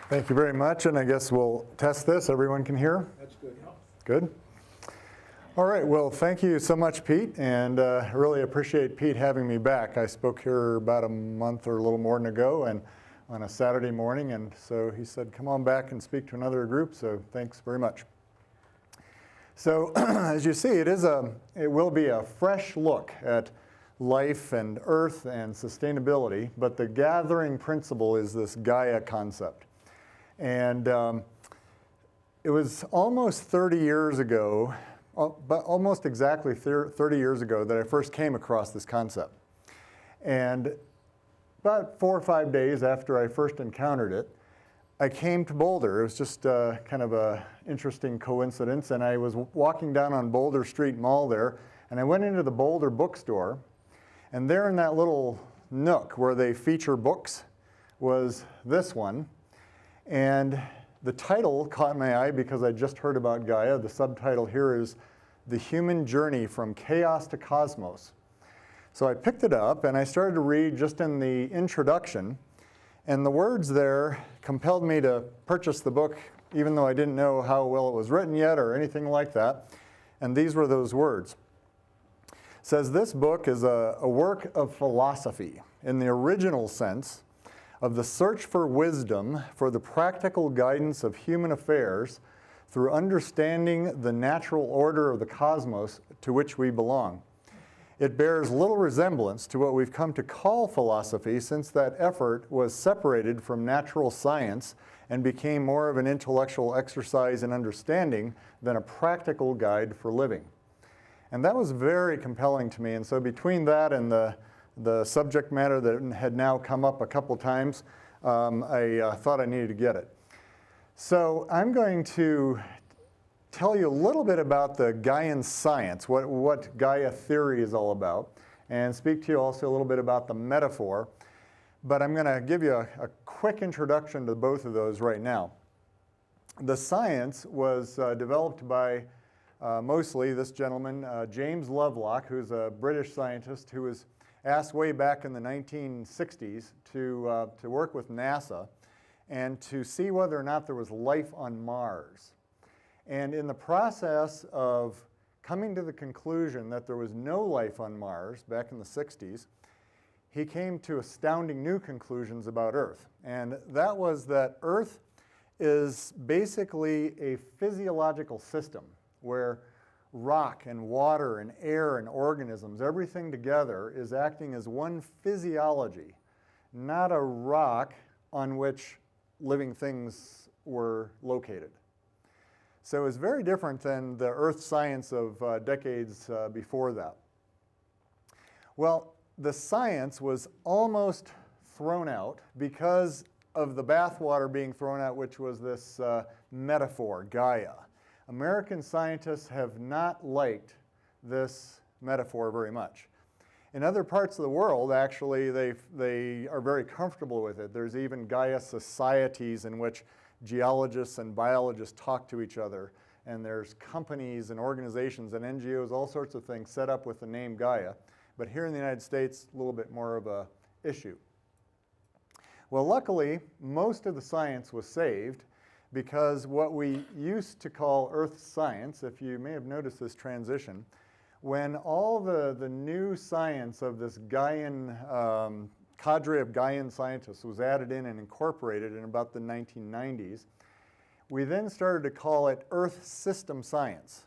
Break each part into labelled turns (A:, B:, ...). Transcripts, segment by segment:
A: Thank you very much, and I guess we'll test this. Everyone can hear?
B: That's good.
A: Good. All right, well, thank you so much, Pete, and I really appreciate Pete having me back. I spoke here about a month or a little more than ago, and on a Saturday morning, and so he said, come on back and speak to another group, so thanks very much. So, as you see, it will be a fresh look at life and Earth and sustainability, but the gathering principle is this Gaia concept. And it was almost 30 years ago, but almost exactly 30 years ago that I first came across this concept. And about 4 or 5 days after I first encountered it, I came to Boulder. It was just kind of an interesting coincidence, and I was walking down on Boulder Street Mall there, and I went into the Boulder bookstore, and there in that little nook where they feature books was this one. And the title caught my eye because I just heard about Gaia. The subtitle here is The Human Journey from Chaos to Cosmos. So I picked it up and I started to read just in the introduction. And the words there compelled me to purchase the book, even though I didn't know how well it was written yet or anything like that. And these were those words. It says this book is a work of philosophy in the original sense of the search for wisdom for the practical guidance of human affairs through understanding the natural order of the cosmos to which we belong. It bears little resemblance to what we've come to call philosophy, since that effort was separated from natural science and became more of an intellectual exercise in understanding than a practical guide for living. And that was very compelling to me. And so between that and the subject matter that had now come up a couple times, I thought I needed to get it. So I'm going to tell you a little bit about the Gaian science, what Gaia theory is all about, and speak to you also a little bit about the metaphor. But I'm going to give you a quick introduction to both of those right now. The science was developed by mostly this gentleman, James Lovelock, who's a British scientist who was asked way back in the 1960s to work with NASA and to see whether or not there was life on Mars. And in the process of coming to the conclusion that there was no life on Mars back in the 60s, he came to astounding new conclusions about Earth. And that was that Earth is basically a physiological system where rock and water and air and organisms, everything together is acting as one physiology, not a rock on which living things were located. So it was very different than the earth science of decades before that. Well, the science was almost thrown out because of the bathwater being thrown out, which was this metaphor, Gaia. American scientists have not liked this metaphor very much. In other parts of the world, actually, they are very comfortable with it. There's even Gaia societies in which geologists and biologists talk to each other. And there's companies and organizations and NGOs, all sorts of things set up with the name Gaia. But here in the United States, a little bit more of an issue. Well, luckily, most of the science was saved, because what we used to call earth science, if you may have noticed this transition, when all the new science of this Gaian cadre of Gaian scientists was added in and incorporated in about the 1990s, we then started to call it earth system science.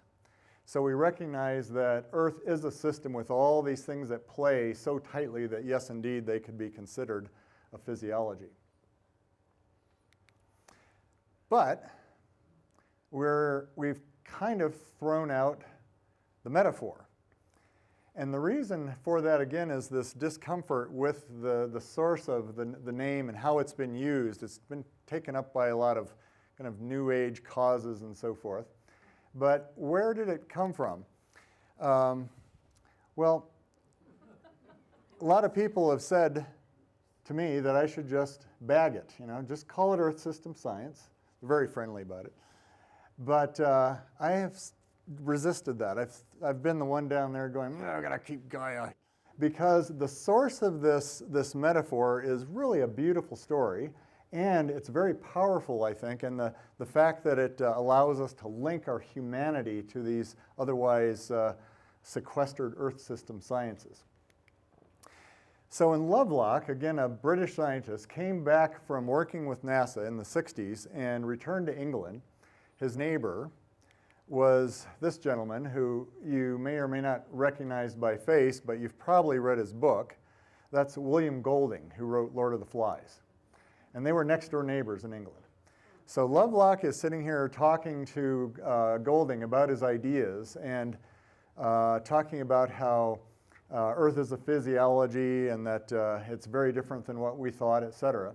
A: So we recognize that Earth is a system with all these things that play so tightly that, yes, indeed, they could be considered a physiology. But we've kind of thrown out the metaphor. And the reason for that, again, is this discomfort with the source of the name and how it's been used. It's been taken up by a lot of kind of New Age causes and so forth. But where did it come from? Well, a lot of people have said to me that I should just bag it, just call it Earth System Science. They're very friendly about it. But I have resisted that. I've been the one down there going, I gotta keep Gaia. Because the source of this metaphor is really a beautiful story. And it's very powerful, I think, in the fact that it allows us to link our humanity to these otherwise sequestered Earth system sciences. So in Lovelock, again, a British scientist, came back from working with NASA in the 60s and returned to England. His neighbor was this gentleman who you may or may not recognize by face, but you've probably read his book. That's William Golding, who wrote Lord of the Flies. And they were next door neighbors in England. So Lovelock is sitting here talking to Golding about his ideas and talking about how Earth is a physiology and that it's very different than what we thought, etc.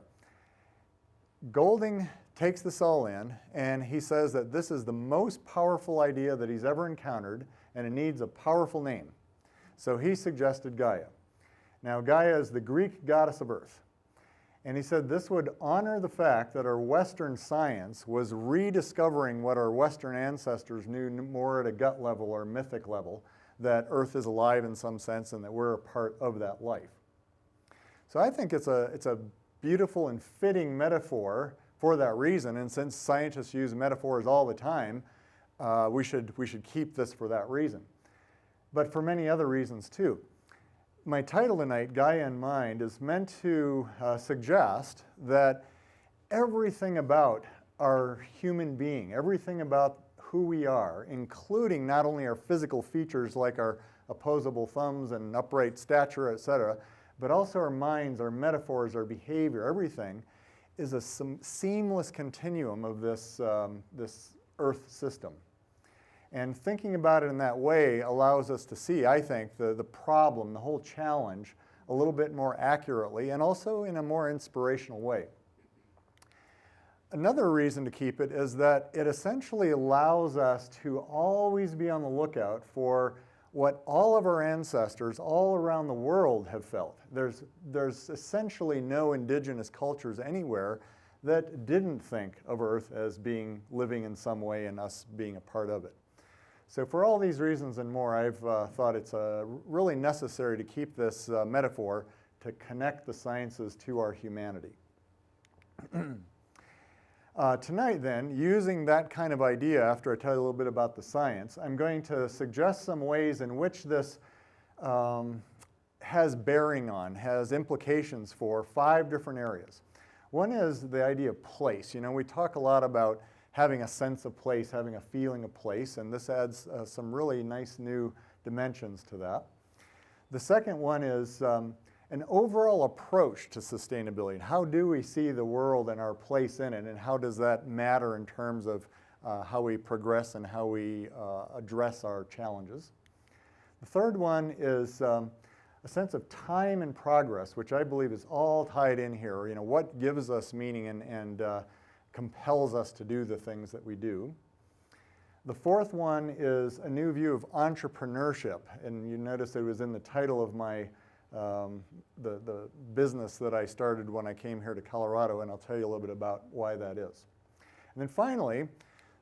A: Golding takes this all in, and he says that this is the most powerful idea that he's ever encountered, and it needs a powerful name. So he suggested Gaia. Now, Gaia is the Greek goddess of Earth. And he said this would honor the fact that our Western science was rediscovering what our Western ancestors knew more at a gut level or mythic level, that Earth is alive in some sense and that we're a part of that life. So I think it's a beautiful and fitting metaphor for that reason, and since scientists use metaphors all the time, we should keep this for that reason. But for many other reasons too. My title tonight, Gaia in Mind, is meant to suggest that everything about our human being, everything about who we are, including not only our physical features like our opposable thumbs and upright stature, etc., but also our minds, our metaphors, our behavior, everything is a seamless continuum of this Earth system. And thinking about it in that way allows us to see, I think, the problem, the whole challenge, a little bit more accurately and also in a more inspirational way. Another reason to keep it is that it essentially allows us to always be on the lookout for what all of our ancestors all around the world have felt. There's essentially no indigenous cultures anywhere that didn't think of Earth as being living in some way and us being a part of it. So for all these reasons and more, I've thought it's really necessary to keep this metaphor to connect the sciences to our humanity. Tonight then, using that kind of idea, after I tell you a little bit about the science, I'm going to suggest some ways in which this has bearing on, has implications for 5 different areas. One is the idea of place. You know, we talk a lot about having a sense of place, having a feeling of place, and this adds some really nice new dimensions to that. The second one is an overall approach to sustainability. How do we see the world and our place in it, and how does that matter in terms of how we progress and how we address our challenges? The third one is a sense of time and progress, which I believe is all tied in here. You know, what gives us meaning and compels us to do the things that we do. The fourth one is a new view of entrepreneurship, and you notice it was in the title of my the business that I started when I came here to Colorado, and I'll tell you a little bit about why that is. And then finally,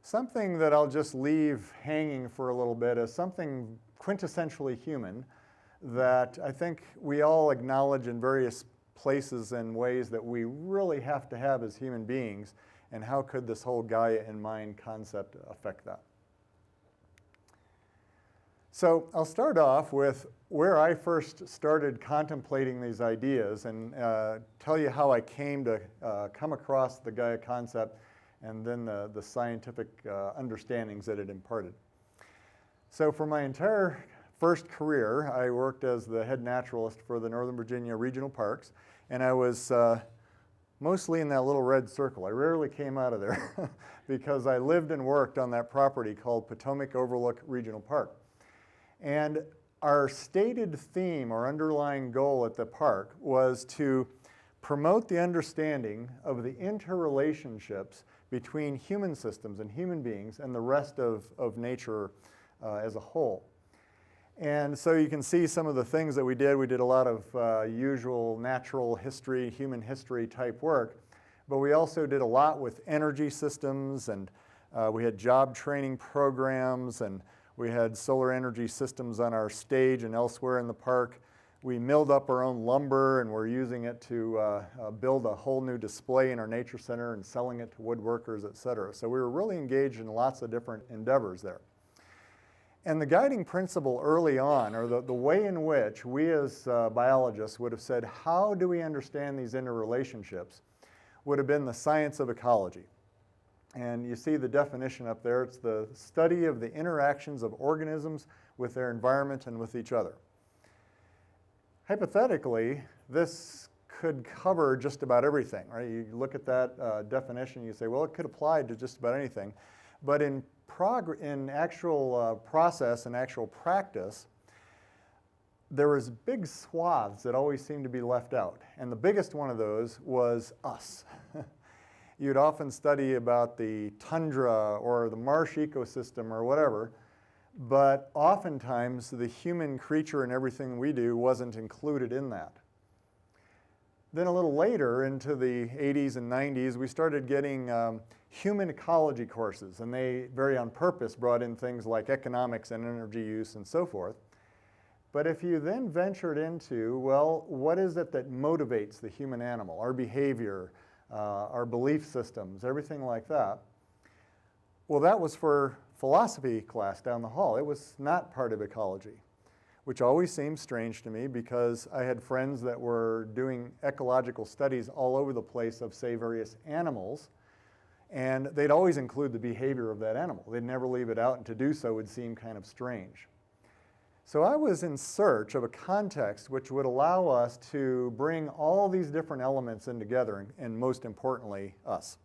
A: something that I'll just leave hanging for a little bit is something quintessentially human that I think we all acknowledge in various places and ways that we really have to have as human beings, and how could this whole Gaia in Mind concept affect that? So I'll start off with where I first started contemplating these ideas and tell you how I came to come across the Gaia concept and then the scientific understandings that it imparted. So for my entire first career, I worked as the head naturalist for the Northern Virginia Regional Parks, and I was mostly in that little red circle. I rarely came out of there because I lived and worked on that property called Potomac Overlook Regional Park. And our stated theme or underlying goal at the park was to promote the understanding of the interrelationships between human systems and human beings and the rest of nature as a whole. And so you can see some of the things that we did. We did a lot of usual natural history, human history type work, but we also did a lot with energy systems, and we had job training programs, and we had solar energy systems on our stage and elsewhere in the park. we milled up our own lumber and we're using it to build a whole new display in our nature center and selling it to woodworkers, et cetera. So we were really engaged in lots of different endeavors there. And the guiding principle early on, or the way in which we as biologists would have said, how do we understand these interrelationships, would have been the science of ecology. And you see the definition up there. It's the study of the interactions of organisms with their environment and with each other. Hypothetically, this could cover just about everything, right? You look at that definition, you say, well, it could apply to just about anything. But in actual process and actual practice, there was big swaths that always seemed to be left out. And the biggest one of those was us. You'd often study about the tundra or the marsh ecosystem or whatever, but oftentimes the human creature and everything we do wasn't included in that. Then a little later, into the 80s and 90s, we started getting human ecology courses, and they very on purpose brought in things like economics and energy use and so forth. But if you then ventured into, well, what is it that motivates the human animal, our behavior, our belief systems, everything like that, well, that was for philosophy class down the hall. It was not part of ecology, which always seemed strange to me because I had friends that were doing ecological studies all over the place of, say, various animals, and they'd always include the behavior of that animal. They'd never leave it out, and to do so would seem kind of strange. So I was in search of a context which would allow us to bring all these different elements in together, and most importantly, us.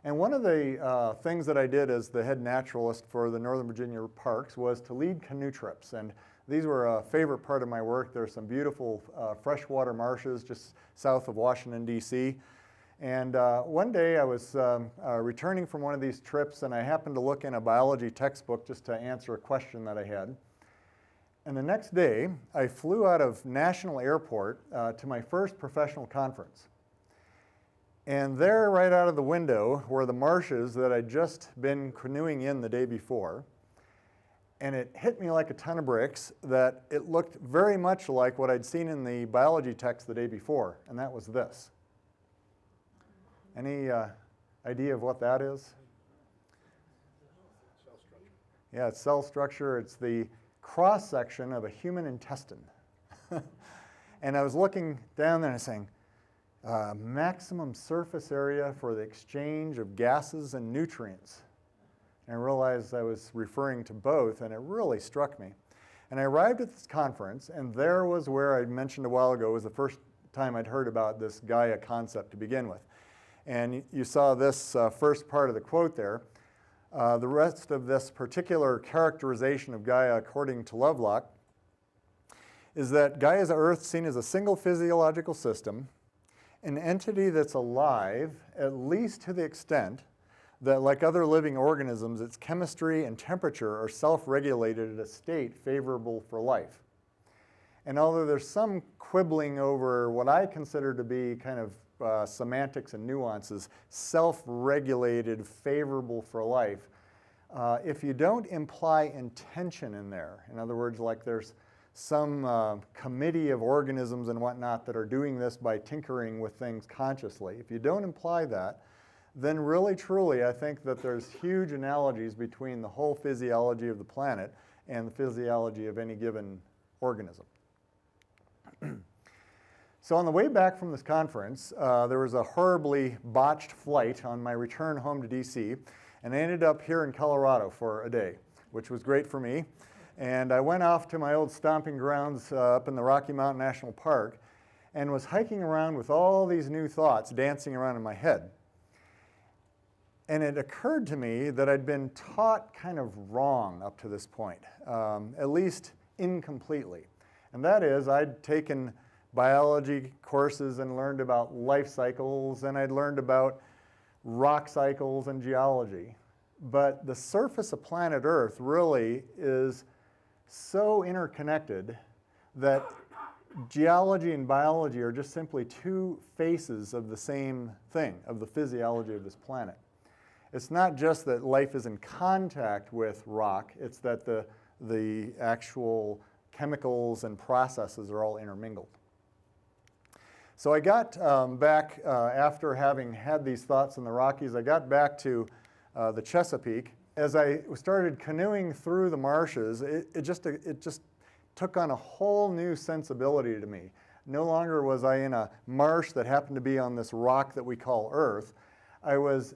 A: And one of the things that I did as the head naturalist for the Northern Virginia parks was to lead canoe trips. And these were a favorite part of my work. There's some beautiful freshwater marshes just south of Washington, D.C. And one day I was returning from one of these trips, and I happened to look in a biology textbook just to answer a question that I had. And the next day, I flew out of National Airport to my first professional conference. And there, right out of the window, were the marshes that I'd just been canoeing in the day before. And it hit me like a ton of bricks that it looked very much like what I'd seen in the biology text the day before, and that was this. Any idea of what that is?
B: Cell structure.
A: Yeah, it's cell structure. It's the cross-section of a human intestine. And I was looking down there and saying, maximum surface area for the exchange of gases and nutrients. And I realized I was referring to both, and it really struck me. And I arrived at this conference, and there was where I mentioned a while ago was the first time I'd heard about this Gaia concept to begin with. And you saw this first part of the quote there. The rest of this particular characterization of Gaia, according to Lovelock, is that Gaia is Earth seen as a single physiological system, an entity that's alive, at least to the extent that, like other living organisms, its chemistry and temperature are self-regulated at a state favorable for life. And although there's some quibbling over what I consider to be kind of semantics and nuances, self-regulated, favorable for life, if you don't imply intention in there, in other words, like there's some committee of organisms and whatnot that are doing this by tinkering with things consciously, if you don't imply that, then really, truly, I think that there's huge analogies between the whole physiology of the planet and the physiology of any given organism. So on the way back from this conference, there was a horribly botched flight on my return home to D.C., and I ended up here in Colorado for a day, which was great for me. And I went off to my old stomping grounds up in the Rocky Mountain National Park and was hiking around with all these new thoughts dancing around in my head. And it occurred to me that I'd been taught kind of wrong up to this point, at least incompletely. And that is, I'd taken biology courses and learned about life cycles, and I'd learned about rock cycles and geology. But the surface of planet Earth really is so interconnected that geology and biology are just simply two faces of the same thing, of the physiology of this planet. It's not just that life is in contact with rock, it's that the actual chemicals and processes are all intermingled. So I got back, after having had these thoughts in the Rockies, I got back to the Chesapeake. As I started canoeing through the marshes, it just took on a whole new sensibility to me. No longer was I in a marsh that happened to be on this rock that we call Earth. I was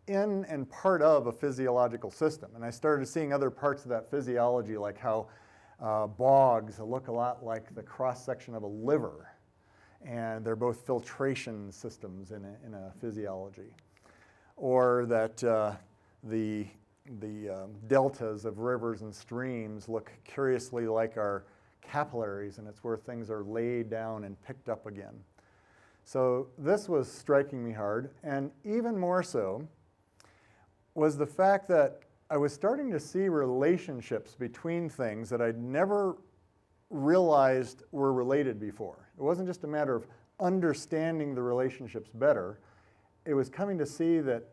A: in and part of a physiological system, and I started seeing other parts of that physiology, like how bogs look a lot like the cross-section of a liver, and they're both filtration systems in a physiology. Or that the deltas of rivers and streams look curiously like our capillaries, and it's where things are laid down and picked up again. So this was striking me hard, and even more so was the fact that I was starting to see relationships between things that I'd never realized were related before. It wasn't just a matter of understanding the relationships better. It was coming to see that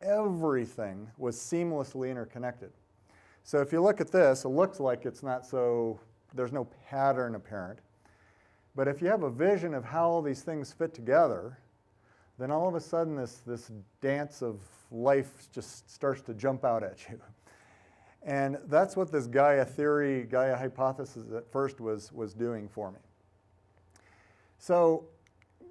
A: everything was seamlessly interconnected. So if you look at this, it looks like it's not so, there's no pattern apparent. But if you have a vision of how all these things fit together, then all of a sudden this dance of life just starts to jump out at you. And that's what this Gaia theory, Gaia hypothesis at first was doing for me. So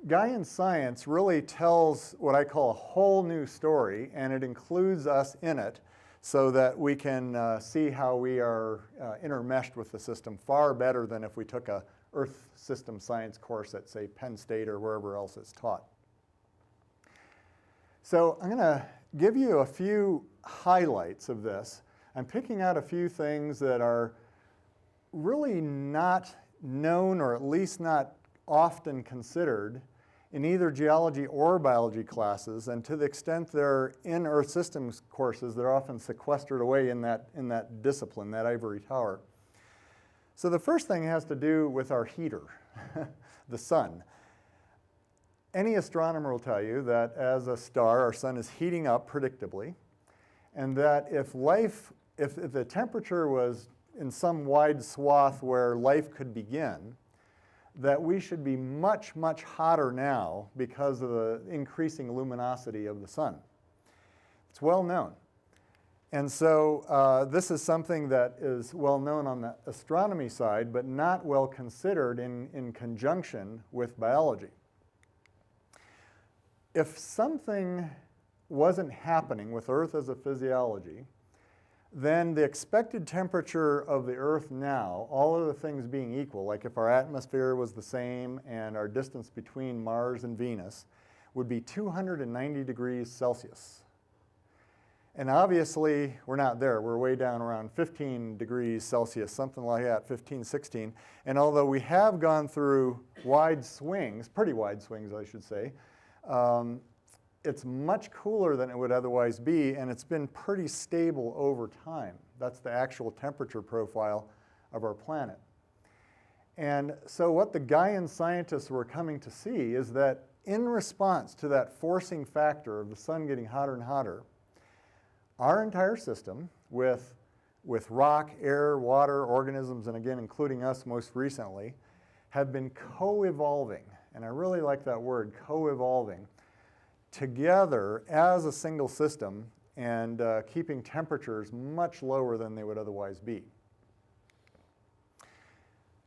A: Gaian science really tells what I call a whole new story, and it includes us in it so that we can see how we are intermeshed with the system far better than if we took a Earth system science course at, say, Penn State or wherever else it's taught. So I'm going to give you a few highlights of this. I'm picking out a few things that are really not known, or at least not often considered in either geology or biology classes, and to the extent they're in Earth systems courses, they're often sequestered away in that discipline, that ivory tower. So the first thing has to do with our heater, the sun. Any astronomer will tell you that as a star, our sun is heating up predictably, and that if the temperature was in some wide swath where life could begin, that we should be much, much hotter now because of the increasing luminosity of the sun. It's well known. And so this is something that is well known on the astronomy side, but not well considered in conjunction with biology. If something wasn't happening with Earth as a physiology, then the expected temperature of the Earth now, all other things being equal, like if our atmosphere was the same and our distance between Mars and Venus, would be 290 degrees Celsius. And obviously, we're not there. We're way down around 15 degrees Celsius, something like that, 15, 16. And although we have gone through wide swings, pretty wide swings, I should say, it's much cooler than it would otherwise be, and it's been pretty stable over time. That's the actual temperature profile of our planet. And so what the Gaian scientists were coming to see is that in response to that forcing factor of the sun getting hotter and hotter, our entire system with rock, air, water, organisms, and again, including us most recently, have been co-evolving. And I really like that word, co-evolving, together as a single system and keeping temperatures much lower than they would otherwise be.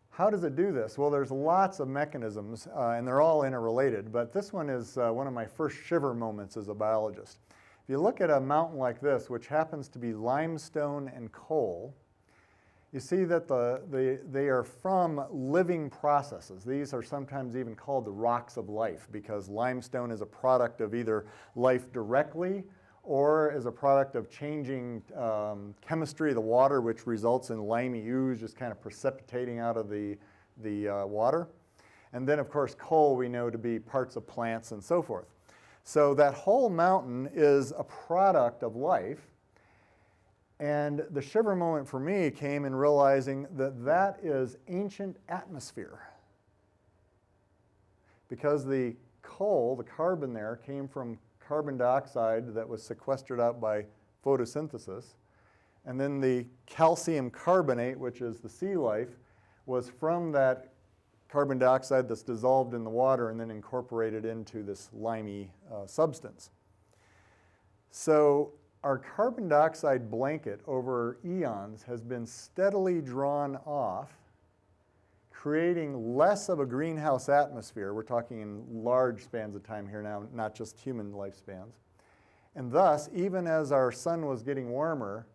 A: How does it do this? Well, there's lots of mechanisms, and they're all interrelated, but this one is one of my first shiver moments as a biologist. If you look at a mountain like this, which happens to be limestone and coal, you see that they are from living processes. These are sometimes even called the rocks of life because limestone is a product of either life directly or as a product of changing chemistry of the water, which results in limey ooze just kind of precipitating out of the water. And then, of course, coal we know to be parts of plants and so forth. So that whole mountain is a product of life. And the shiver moment for me came in realizing that that is ancient atmosphere. Because the coal, the carbon there, came from carbon dioxide that was sequestered out by photosynthesis. And then the calcium carbonate, which is the sea life, was from that carbon dioxide that's dissolved in the water and then incorporated into this limey substance. So our carbon dioxide blanket over eons has been steadily drawn off, creating less of a greenhouse atmosphere. We're talking in large spans of time here now, not just human lifespans. And thus, even as our sun was getting warmer,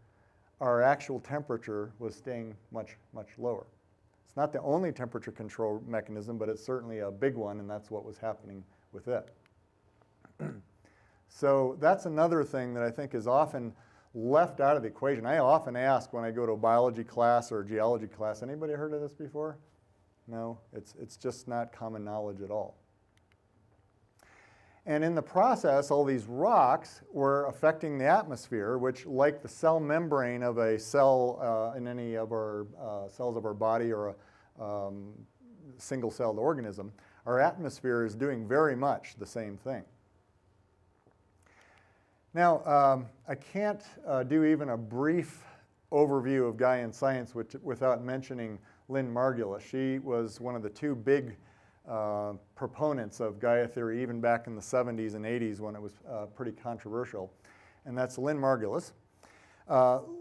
A: our actual temperature was staying much, much lower. It's not the only temperature control mechanism, but it's certainly a big one, and that's what was happening with it. So that's another thing that I think is often left out of the equation. I often ask when I go to a biology class or a geology class, anybody heard of this before? No, it's just not common knowledge at all. And in the process, all these rocks were affecting the atmosphere, which, like the cell membrane of a cell in any of our cells of our body or a single-celled organism, our atmosphere is doing very much the same thing. Now, I can't do even a brief overview of Gaian science without mentioning Lynn Margulis. She was one of the two big proponents of Gaia theory, even back in the 70s and 80s when it was pretty controversial, and that's Lynn Margulis.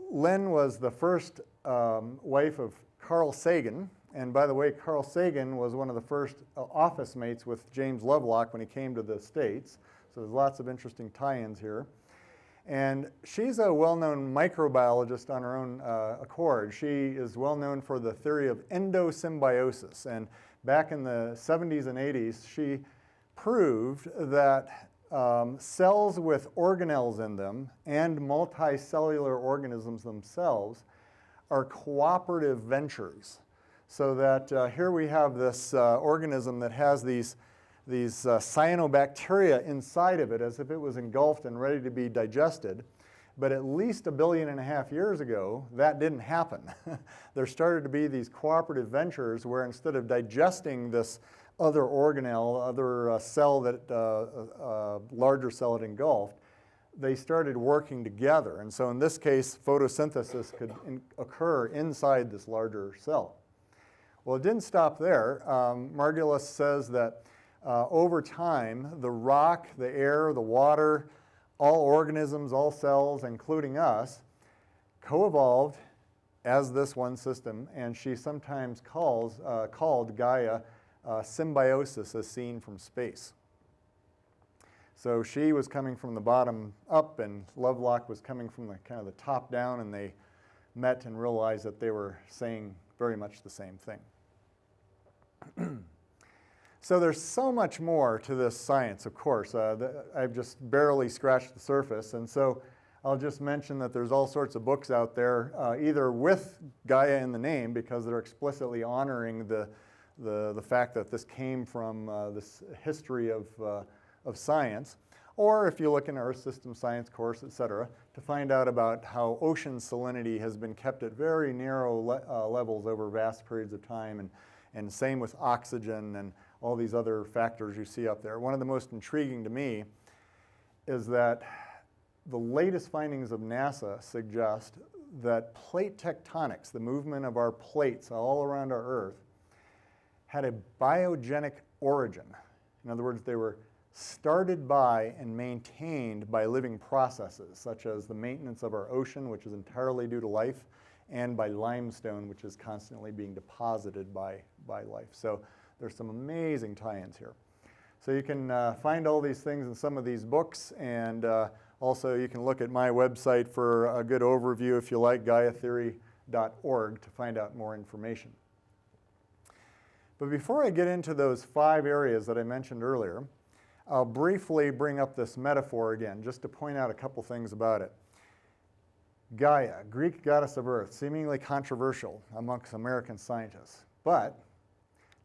A: Lynn was the first wife of Carl Sagan, and by the way, Carl Sagan was one of the first office mates with James Lovelock when he came to the States, so there's lots of interesting tie-ins here. And she's a well-known microbiologist on her own accord. She is well-known for the theory of endosymbiosis, and back in the 70s and 80s, she proved that cells with organelles in them and multicellular organisms themselves are cooperative ventures. So that here we have this organism that has these cyanobacteria inside of it as if it was engulfed and ready to be digested. But at least 1.5 billion years ago, that didn't happen. There started to be these cooperative ventures where instead of digesting this other organelle, other cell that, larger cell it engulfed, they started working together. And so in this case, photosynthesis could occur inside this larger cell. Well, it didn't stop there. Margulis says that over time, the rock, the air, the water, all organisms, all cells, including us, co-evolved as this one system, and she sometimes called Gaia symbiosis as seen from space. So she was coming from the bottom up, and Lovelock was coming from the kind of the top down, and they met and realized that they were saying very much the same thing. So there's so much more to this science, of course. I've just barely scratched the surface, and so I'll just mention that there's all sorts of books out there, either with Gaia in the name, because they're explicitly honoring the fact that this came from this history of science, or if you look in Earth System Science course, etc., to find out about how ocean salinity has been kept at very narrow levels over vast periods of time, and same with oxygen and all these other factors you see up there. One of the most intriguing to me is that the latest findings of NASA suggest that plate tectonics, the movement of our plates all around our Earth, had a biogenic origin. In other words, they were started by and maintained by living processes, such as the maintenance of our ocean, which is entirely due to life, and by limestone, which is constantly being deposited by life. So there's some amazing tie-ins here. So you can find all these things in some of these books, and also you can look at my website for a good overview, if you like, GaiaTheory.org, to find out more information. But before I get into those 5 areas that I mentioned earlier, I'll briefly bring up this metaphor again, just to point out a couple things about it. Gaia, Greek goddess of Earth, seemingly controversial amongst American scientists, but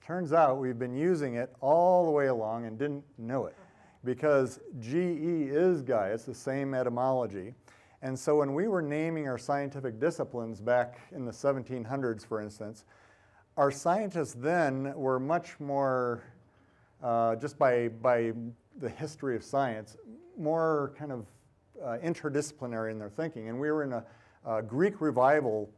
A: turns out we've been using it all the way along and didn't know it, because GE is Gaia, it's the same etymology. And so when we were naming our scientific disciplines back in the 1700s, for instance, our scientists then were much more, just by the history of science, more kind of interdisciplinary in their thinking. And we were in a Greek revival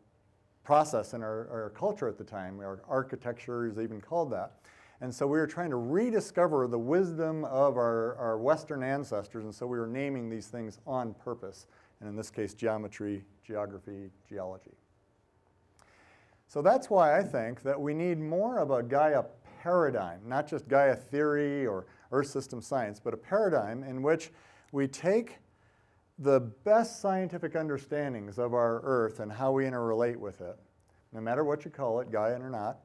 A: process in our culture at the time. Our architecture is even called that. And so we were trying to rediscover the wisdom of our Western ancestors, and so we were naming these things on purpose, and in this case, geometry, geography, geology. So that's why I think that we need more of a Gaia paradigm, not just Gaia theory or Earth system science, but a paradigm in which we take the best scientific understandings of our Earth and how we interrelate with it, no matter what you call it, Gaian or not,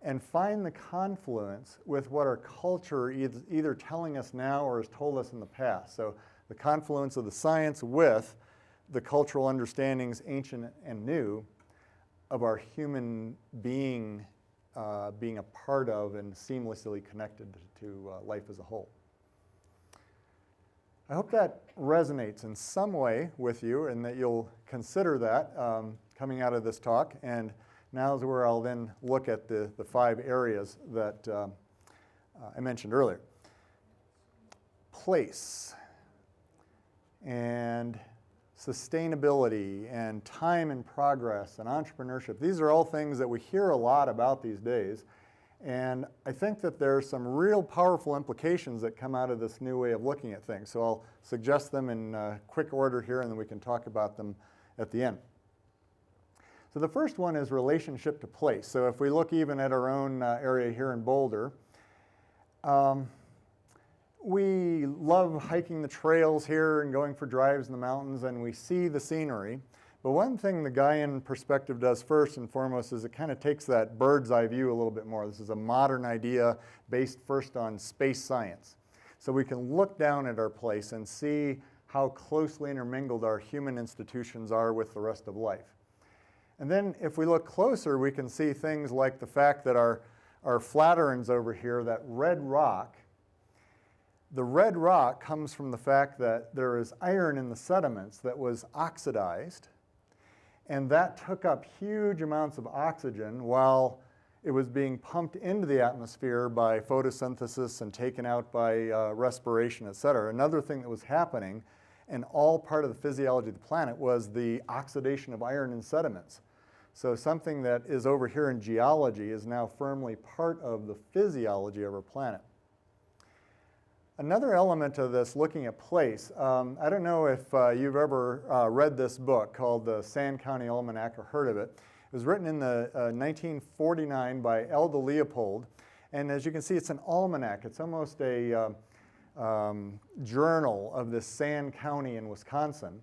A: and find the confluence with what our culture is either telling us now or has told us in the past. So the confluence of the science with the cultural understandings, ancient and new, of our human being being a part of and seamlessly connected to life as a whole. I hope that resonates in some way with you and that you'll consider that coming out of this talk. And now is where I'll then look at the 5 areas that I mentioned earlier. Place and sustainability and time and progress and entrepreneurship. These are all things that we hear a lot about these days. And I think that there's some real powerful implications that come out of this new way of looking at things. So I'll suggest them in quick order here, and then we can talk about them at the end. So the first one is relationship to place. So if we look even at our own area here in Boulder, we love hiking the trails here and going for drives in the mountains, and we see the scenery. But one thing the Gaian perspective does first and foremost is it kind of takes that bird's eye view a little bit more. This is a modern idea based first on space science. So we can look down at our place and see how closely intermingled our human institutions are with the rest of life. And then if we look closer, we can see things like the fact that our Flatirons over here, that red rock, the red rock comes from the fact that there is iron in the sediments that was oxidized, and that took up huge amounts of oxygen while it was being pumped into the atmosphere by photosynthesis and taken out by respiration, et cetera. Another thing that was happening, and all part of the physiology of the planet, was the oxidation of iron in sediments. So something that is over here in geology is now firmly part of the physiology of our planet. Another element of this, looking at place, I don't know if you've ever read this book called the Sand County Almanac or heard of it. It was written in the 1949 by Elda Leopold, and as you can see, it's an almanac. It's almost a journal of this Sand County in Wisconsin,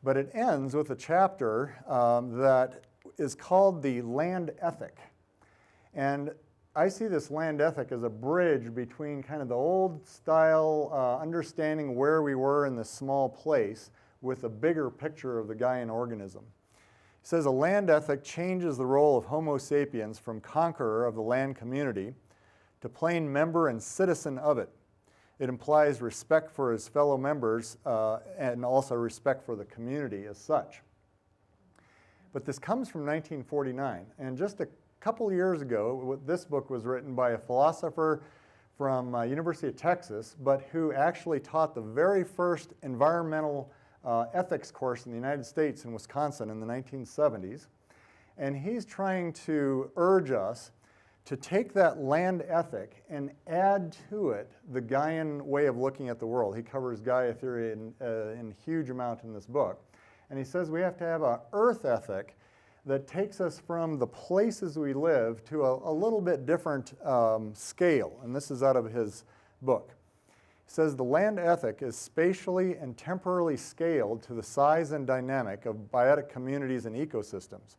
A: but it ends with a chapter that is called the land ethic. And I see this land ethic as a bridge between kind of the old style understanding where we were in this small place with a bigger picture of the Gaian organism. It says a land ethic changes the role of Homo sapiens from conqueror of the land community to plain member and citizen of it. It implies respect for his fellow members and also respect for the community as such. But this comes from 1949, and just a couple years ago, this book was written by a philosopher from University of Texas, but who actually taught the very first environmental ethics course in the United States in Wisconsin in the 1970s. And he's trying to urge us to take that land ethic and add to it the Gaian way of looking at the world. He covers Gaia theory in huge amount in this book. And he says we have to have an earth ethic that takes us from the places we live to a little bit different scale. And this is out of his book. He says the land ethic is spatially and temporally scaled to the size and dynamic of biotic communities and ecosystems.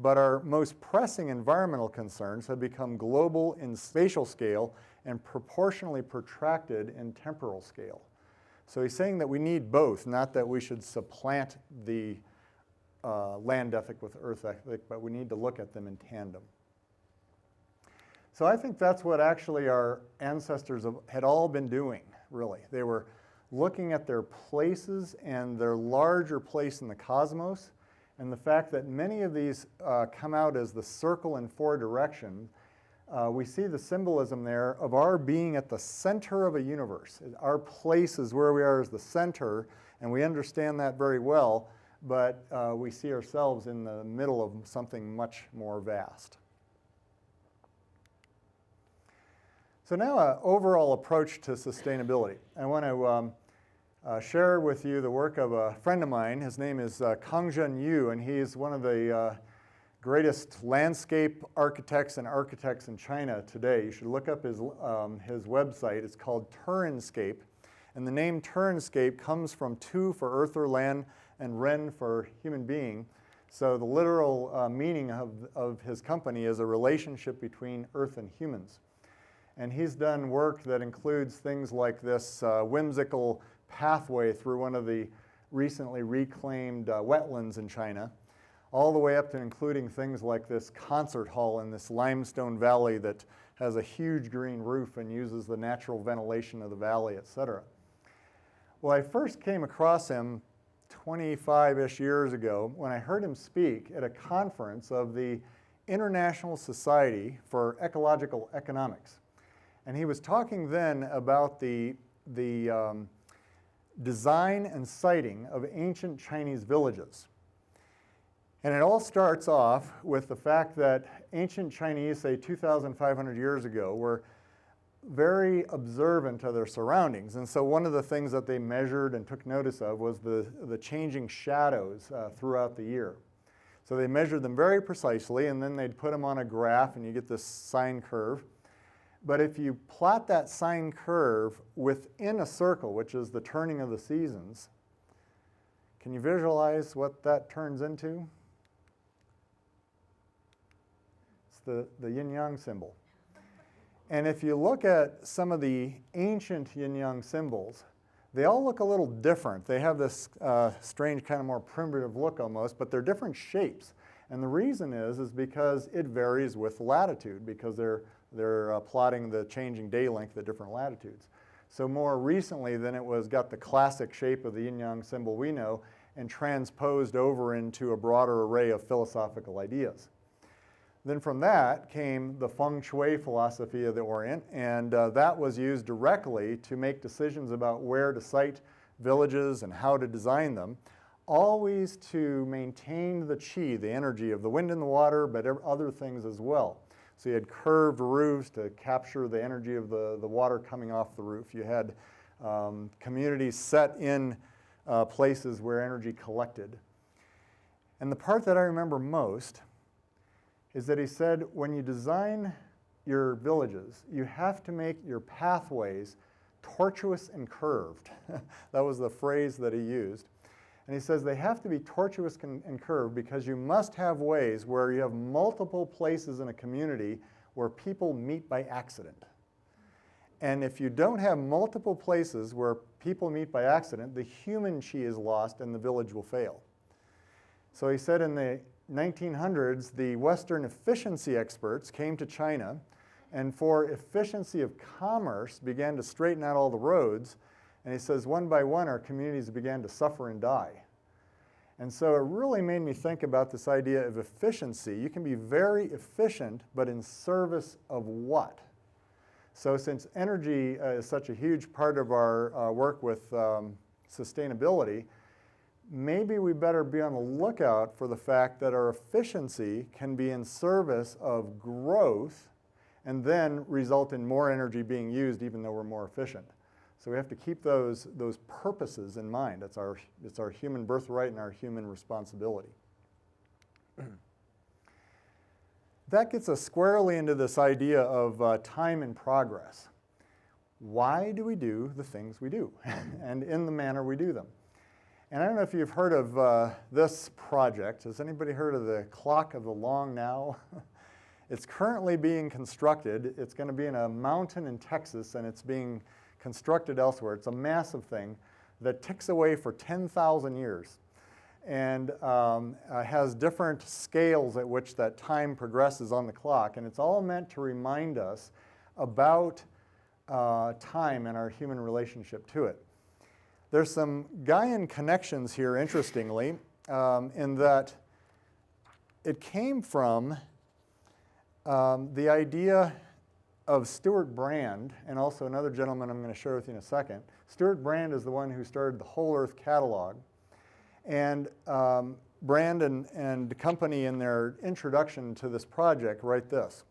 A: But our most pressing environmental concerns have become global in spatial scale and proportionally protracted in temporal scale. So he's saying that we need both, not that we should supplant the land ethic with earth ethic, but we need to look at them in tandem. So I think that's what actually our ancestors had all been doing, really. They were looking at their places and their larger place in the cosmos, and the fact that many of these come out as the circle in 4 directions. We see the symbolism there of our being at the center of a universe. Our place is where we are as the center, and we understand that very well. but we see ourselves in the middle of something much more vast. So now an overall approach to sustainability. I want to share with you the work of a friend of mine. His name is Kangjun Yu, and he's one of the greatest landscape architects and architects in China today. You should look up his website. It's called Turinscape. And the name Turinscape comes from Tu for earth or land and Ren for human being. So the literal meaning of his company is a relationship between earth and humans. And he's done work that includes things like this whimsical pathway through one of the recently reclaimed wetlands in China, all the way up to including things like this concert hall in this limestone valley that has a huge green roof and uses the natural ventilation of the valley, etc. Well, I first came across him 25-ish years ago when I heard him speak at a conference of the International Society for Ecological Economics. And he was talking then about the design and siting of ancient Chinese villages. And it all starts off with the fact that ancient Chinese, say 2,500 years ago, were very observant of their surroundings. And so one of the things that they measured and took notice of was the changing shadows throughout the year. So they measured them very precisely, and then they'd put them on a graph, and you get this sine curve. But if you plot that sine curve within a circle, which is the turning of the seasons, can you visualize what that turns into? The yin-yang symbol. And if you look at some of the ancient yin-yang symbols, they all look a little different. They have this strange kind of more primitive look almost, but they're different shapes. And the reason is because it varies with latitude, because they're plotting the changing day length at different latitudes. So more recently then it was got the classic shape of the yin-yang symbol we know and transposed over into a broader array of philosophical ideas. Then from that came the feng shui philosophy of the Orient, and that was used directly to make decisions about where to site villages and how to design them, always to maintain the qi, the energy of the wind and the water, but other things as well. So you had curved roofs to capture the energy of the water coming off the roof. You had communities set in places where energy collected. And the part that I remember most is that he said, when you design your villages, you have to make your pathways tortuous and curved. That was the phrase that he used. And he says they have to be tortuous and curved because you must have ways where you have multiple places in a community where people meet by accident. And if you don't have multiple places where people meet by accident, the human chi is lost and the village will fail. So he said in the 1900s, the Western efficiency experts came to China and for efficiency of commerce began to straighten out all the roads. And he says one by one our communities began to suffer and die. And so it really made me think about this idea of efficiency. You can be very efficient, but in service of what? So since energy is such a huge part of our work with sustainability, maybe we better be on the lookout for the fact that our efficiency can be in service of growth and then result in more energy being used even though we're more efficient. So we have to keep those purposes in mind. It's our human birthright and our human responsibility. That gets us squarely into this idea of time and progress. Why do we do the things we do and in the manner we do them? And I don't know if you've heard of this project. Has anybody heard of the Clock of the Long Now? It's currently being constructed. It's going to be in a mountain in Texas, and it's being constructed elsewhere. It's a massive thing that ticks away for 10,000 years and has different scales at which that time progresses on the clock. And it's all meant to remind us about time and our human relationship to it. There's some Gaian connections here, interestingly, in that it came from the idea of Stuart Brand, and also another gentleman I'm going to share with you in a second. Stuart Brand is the one who started the Whole Earth Catalog. And Brand and company, in their introduction to this project, write this.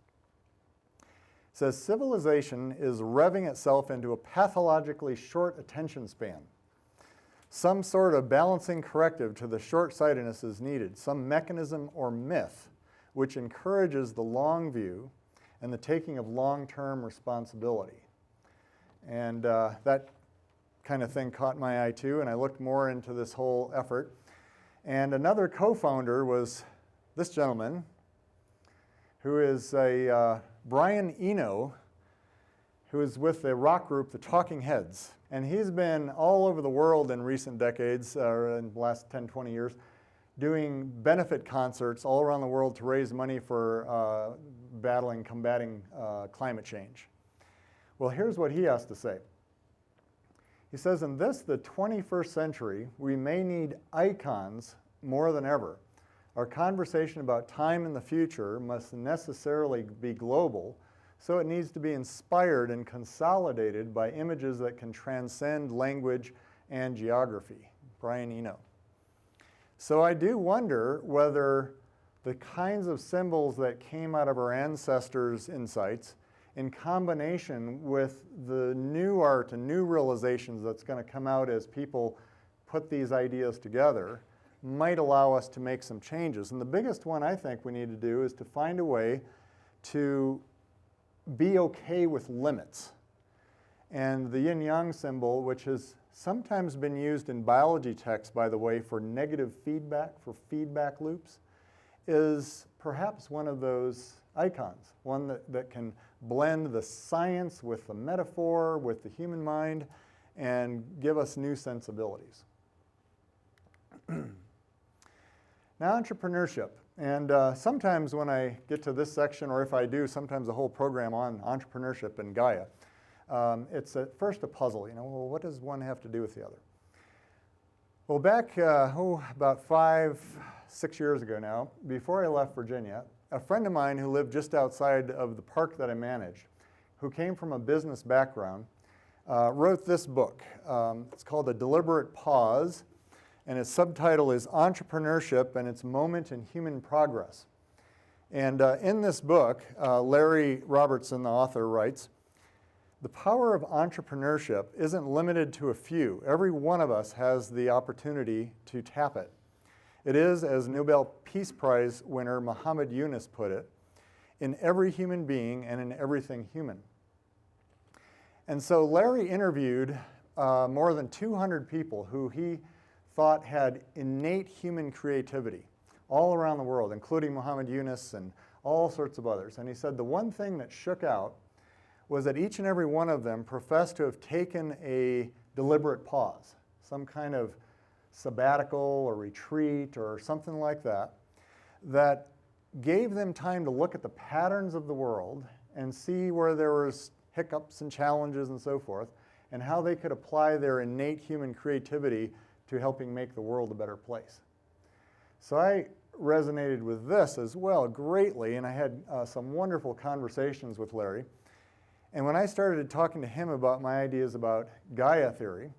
A: It says, civilization is revving itself into a pathologically short attention span. Some sort of balancing corrective to the short-sightedness is needed, some mechanism or myth which encourages the long view and the taking of long-term responsibility. And that kind of thing caught my eye too, and I looked more into this whole effort. And another co-founder was this gentleman, who is a Brian Eno, who is with the rock group, the Talking Heads. And he's been all over the world in recent decades, or in the last 10, 20 years, doing benefit concerts all around the world to raise money for combating climate change. Well, here's what he has to say. He says, in this, the 21st century, we may need icons more than ever. Our conversation about time in the future must necessarily be global, so it needs to be inspired and consolidated by images that can transcend language and geography. Brian Eno. So I do wonder whether the kinds of symbols that came out of our ancestors' insights, in combination with the new art and new realizations that's going to come out as people put these ideas together, might allow us to make some changes. And the biggest one I think we need to do is to find a way to be okay with limits. And the yin-yang symbol, which has sometimes been used in biology texts, by the way, for negative feedback, for feedback loops, is perhaps one of those icons, one that can blend the science with the metaphor, with the human mind, and give us new sensibilities. Now, entrepreneurship. And sometimes when I get to this section, or if I do, sometimes a whole program on entrepreneurship and Gaia, it's at first a puzzle. You know, well, what does one have to do with the other? Well, back about 5, 6 years ago now, before I left Virginia, a friend of mine who lived just outside of the park that I managed, who came from a business background, wrote this book. It's called A Deliberate Pause, and its subtitle is Entrepreneurship and Its Moment in Human Progress. And in this book, Larry Robertson, the author, writes, the power of entrepreneurship isn't limited to a few. Every one of us has the opportunity to tap it. It is, as Nobel Peace Prize winner Muhammad Yunus put it, in every human being and in everything human. And so Larry interviewed more than 200 people who he thought had innate human creativity all around the world, including Muhammad Yunus and all sorts of others. And he said the one thing that shook out was that each and every one of them professed to have taken a deliberate pause, some kind of sabbatical or retreat or something like that, that gave them time to look at the patterns of the world and see where there was hiccups and challenges and so forth, and how they could apply their innate human creativity to helping make the world a better place. So I resonated with this as well greatly, and I had some wonderful conversations with Larry. And when I started talking to him about my ideas about Gaia theory,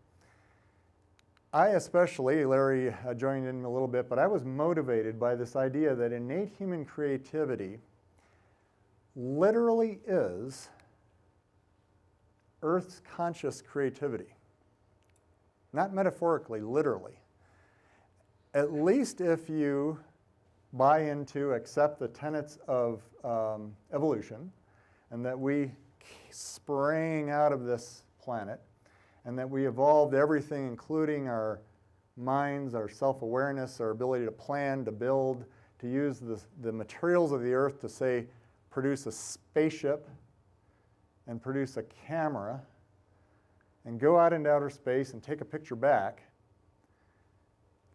A: I especially, Larry joined in a little bit, but I was motivated by this idea that innate human creativity literally is Earth's conscious creativity. Not metaphorically, literally. At least if you buy into, accept the tenets of evolution, and that we sprang out of this planet, and that we evolved everything, including our minds, our self-awareness, our ability to plan, to build, to use the materials of the earth to, say, produce a spaceship and produce a camera and go out into outer space and take a picture back,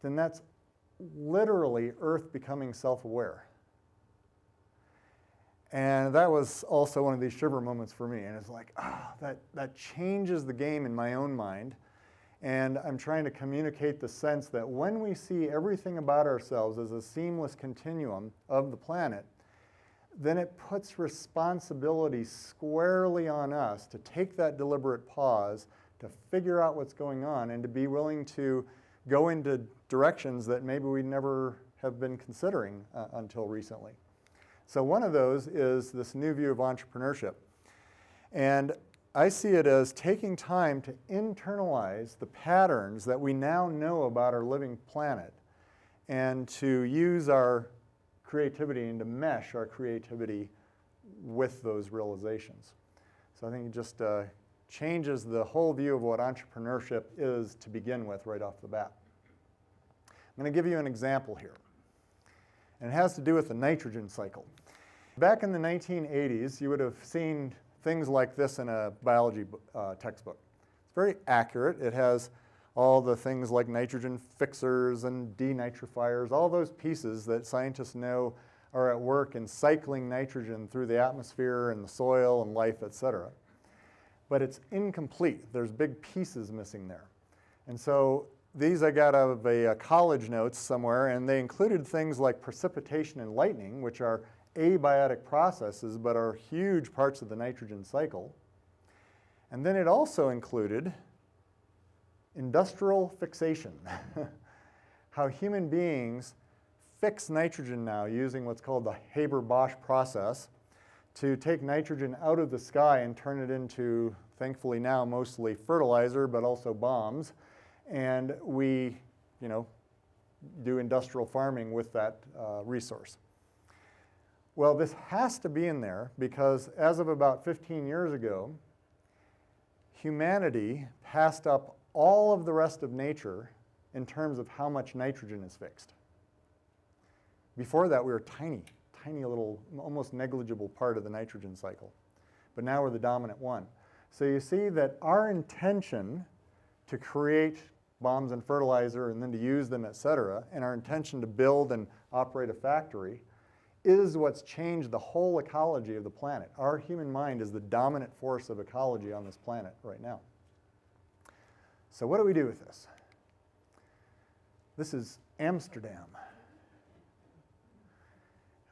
A: then that's literally Earth becoming self-aware. And that was also one of these shiver moments for me. And it's like, that changes the game in my own mind. And I'm trying to communicate the sense that when we see everything about ourselves as a seamless continuum of the planet, then it puts responsibility squarely on us to take that deliberate pause, to figure out what's going on, and to be willing to go into directions that maybe we never have been considering until recently. So one of those is this new view of entrepreneurship. And I see it as taking time to internalize the patterns that we now know about our living planet and to use our creativity and to mesh our creativity with those realizations. So I think it just changes the whole view of what entrepreneurship is to begin with right off the bat. I'm going to give you an example here. And it has to do with the nitrogen cycle. Back in the 1980s, you would have seen things like this in a biology textbook. It's very accurate. It has all the things like nitrogen fixers and denitrifiers, all those pieces that scientists know are at work in cycling nitrogen through the atmosphere and the soil and life, etc. But it's incomplete. There's big pieces missing there. And so these I got out of a college notes somewhere, and they included things like precipitation and lightning, which are abiotic processes but are huge parts of the nitrogen cycle. And then it also included industrial fixation, how human beings fix nitrogen now using what's called the Haber-Bosch process to take nitrogen out of the sky and turn it into, thankfully now, mostly fertilizer, but also bombs. And we, do industrial farming with that resource. Well, this has to be in there because as of about 15 years ago, humanity passed up all of the rest of nature in terms of how much nitrogen is fixed. Before that, we were tiny little, almost negligible part of the nitrogen cycle. But now we're the dominant one. So you see that our intention to create bombs and fertilizer and then to use them, etc., and our intention to build and operate a factory is what's changed the whole ecology of the planet. Our human mind is the dominant force of ecology on this planet right now. So what do we do with this? This is Amsterdam.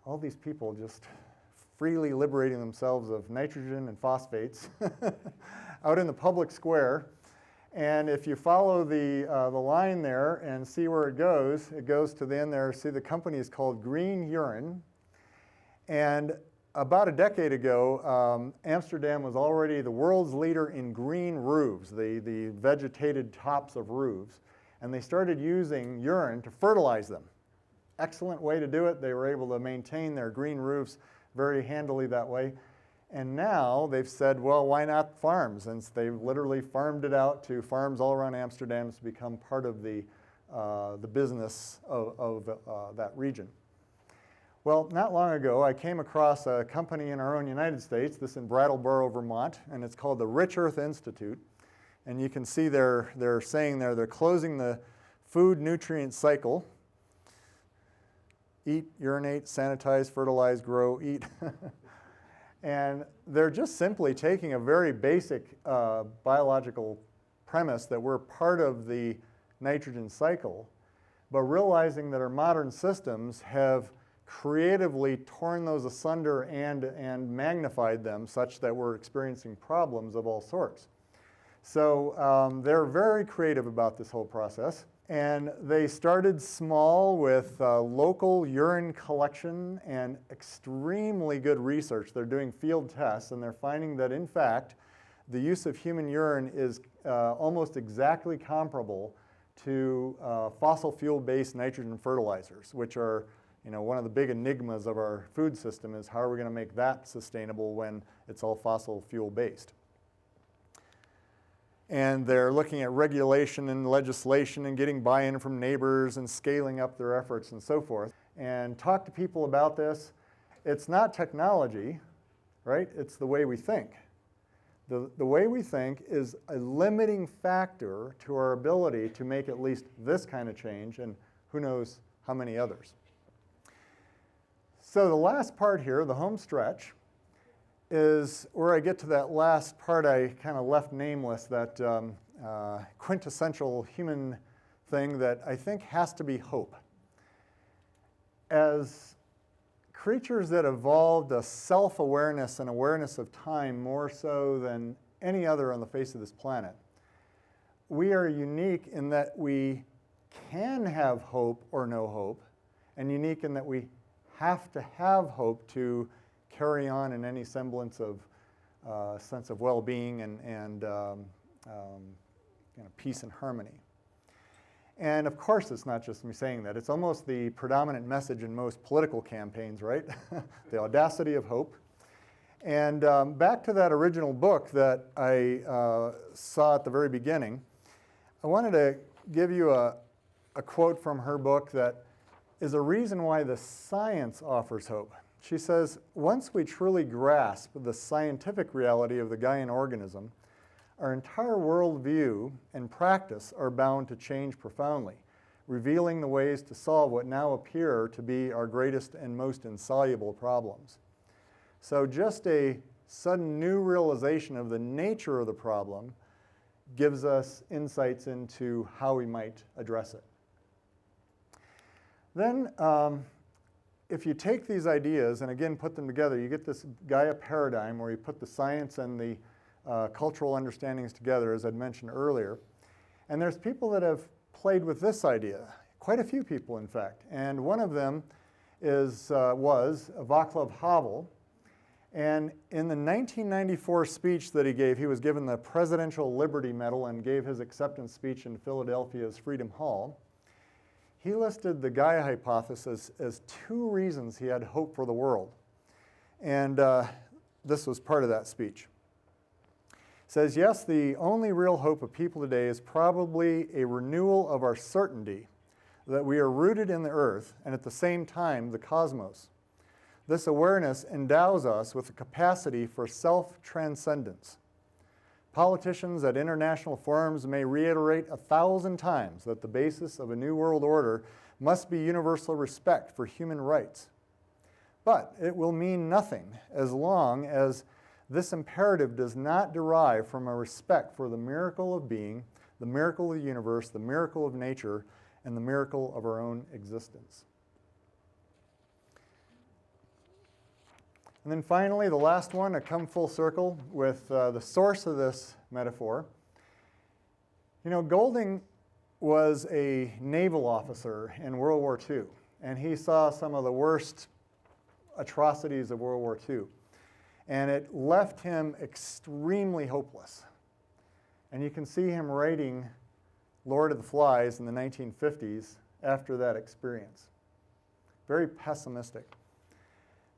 A: All these people just freely liberating themselves of nitrogen and phosphates out in the public square. And if you follow the line there and see where it goes to the end there. See, the company is called Green Urine. And about a decade ago, Amsterdam was already the world's leader in green roofs, the vegetated tops of roofs. And they started using urine to fertilize them. Excellent way to do it. They were able to maintain their green roofs very handily that way. And now they've said, well, why not farms? And they've literally farmed it out to farms all around Amsterdam to become part of the business of that region. Well, not long ago, I came across a company in our own United States, this in Brattleboro, Vermont, and it's called the Rich Earth Institute. And you can see they're saying there they're closing the food nutrient cycle. Eat, urinate, sanitize, fertilize, grow, eat. And they're just simply taking a very basic biological premise that we're part of the nitrogen cycle, but realizing that our modern systems have creatively torn those asunder and magnified them such that we're experiencing problems of all sorts. So they're very creative about this whole process. And they started small with local urine collection and extremely good research. They're doing field tests, and they're finding that, in fact, the use of human urine is almost exactly comparable to fossil fuel-based nitrogen fertilizers, which are, one of the big enigmas of our food system is how are we going to make that sustainable when it's all fossil fuel-based. And they're looking at regulation and legislation and getting buy-in from neighbors and scaling up their efforts and so forth. And talk to people about this. It's not technology, right? It's the way we think. The way we think is a limiting factor to our ability to make at least this kind of change, and who knows how many others. So the last part here, the home stretch, is where I get to that last part I kind of left nameless, that quintessential human thing that I think has to be hope. As creatures that evolved a self-awareness and awareness of time more so than any other on the face of this planet, we are unique in that we can have hope or no hope, and unique in that we have to have hope to carry on in any semblance of sense of well-being and peace and harmony. And of course, it's not just me saying that. It's almost the predominant message in most political campaigns, right? The audacity of hope. And back to that original book that I saw at the very beginning, I wanted to give you a quote from her book that is a reason why the science offers hope. She says, once we truly grasp the scientific reality of the Gaian organism, our entire worldview and practice are bound to change profoundly, revealing the ways to solve what now appear to be our greatest and most insoluble problems. So just a sudden new realization of the nature of the problem gives us insights into how we might address it. Then, if you take these ideas and again put them together, you get this Gaia paradigm where you put the science and the cultural understandings together, as I'd mentioned earlier. And there's people that have played with this idea, quite a few people, in fact. And one of them was Václav Havel. And in the 1994 speech that he gave, he was given the Presidential Liberty Medal and gave his acceptance speech in Philadelphia's Freedom Hall. He listed the Gaia hypothesis as 2 reasons he had hope for the world. And this was part of that speech. It says, yes, the only real hope of people today is probably a renewal of our certainty that we are rooted in the earth and at the same time the cosmos. This awareness endows us with the capacity for self-transcendence. Politicians at international forums may reiterate 1,000 times that the basis of a new world order must be universal respect for human rights. But it will mean nothing as long as this imperative does not derive from a respect for the miracle of being, the miracle of the universe, the miracle of nature, and the miracle of our own existence. And then finally, the last one, I come full circle with the source of this metaphor. You know, Golding was a naval officer in World War II, and he saw some of the worst atrocities of World War II. And it left him extremely hopeless. And you can see him writing Lord of the Flies in the 1950s after that experience. Very pessimistic.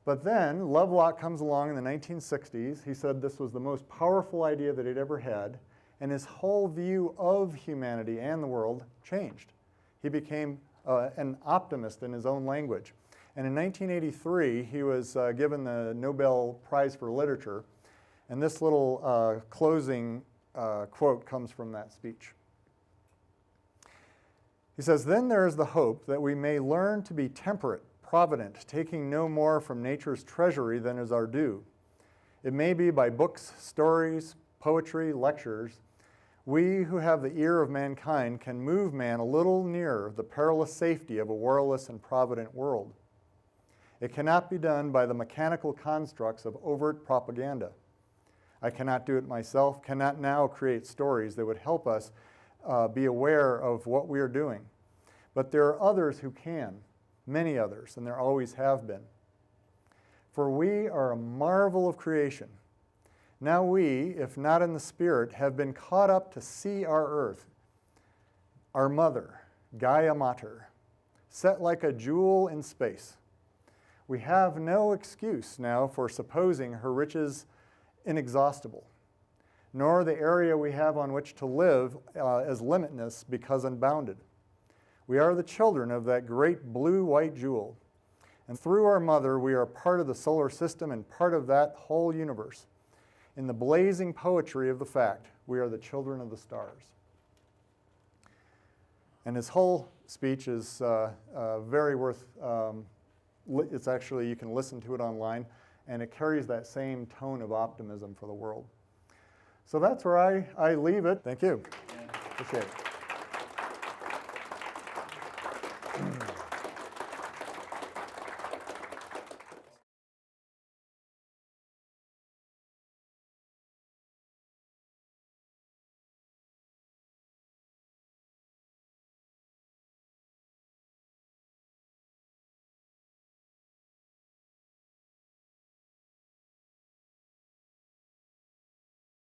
A: But then Lovelock comes along in the 1960s. He said this was the most powerful idea that he'd ever had, and his whole view of humanity and the world changed. He became an optimist in his own language. And in 1983, he was given the Nobel Prize for Literature, and this little closing quote comes from that speech. He says, "Then there is the hope that we may learn to be temperate, provident, taking no more from nature's treasury than is our due. It may be by books, stories, poetry, lectures. We who have the ear of mankind can move man a little nearer the perilous safety of a warless and provident world. It cannot be done by the mechanical constructs of overt propaganda. I cannot do it myself, cannot now create stories that would help us be aware of what we are doing. But there are others who can, many others, and there always have been. For we are a marvel of creation. Now we, if not in the spirit, have been caught up to see our earth, our mother, Gaia Mater, set like a jewel in space. We have no excuse now for supposing her riches inexhaustible, nor the area we have on which to live as limitless because unbounded. We are the children of that great blue-white jewel, and through our mother we are part of the solar system and part of that whole universe. In the blazing poetry of the fact, we are the children of the stars." And his whole speech is very worth, it's actually, you can listen to it online, and it carries that same tone of optimism for the world. So that's where I leave it. Thank you. Appreciate it.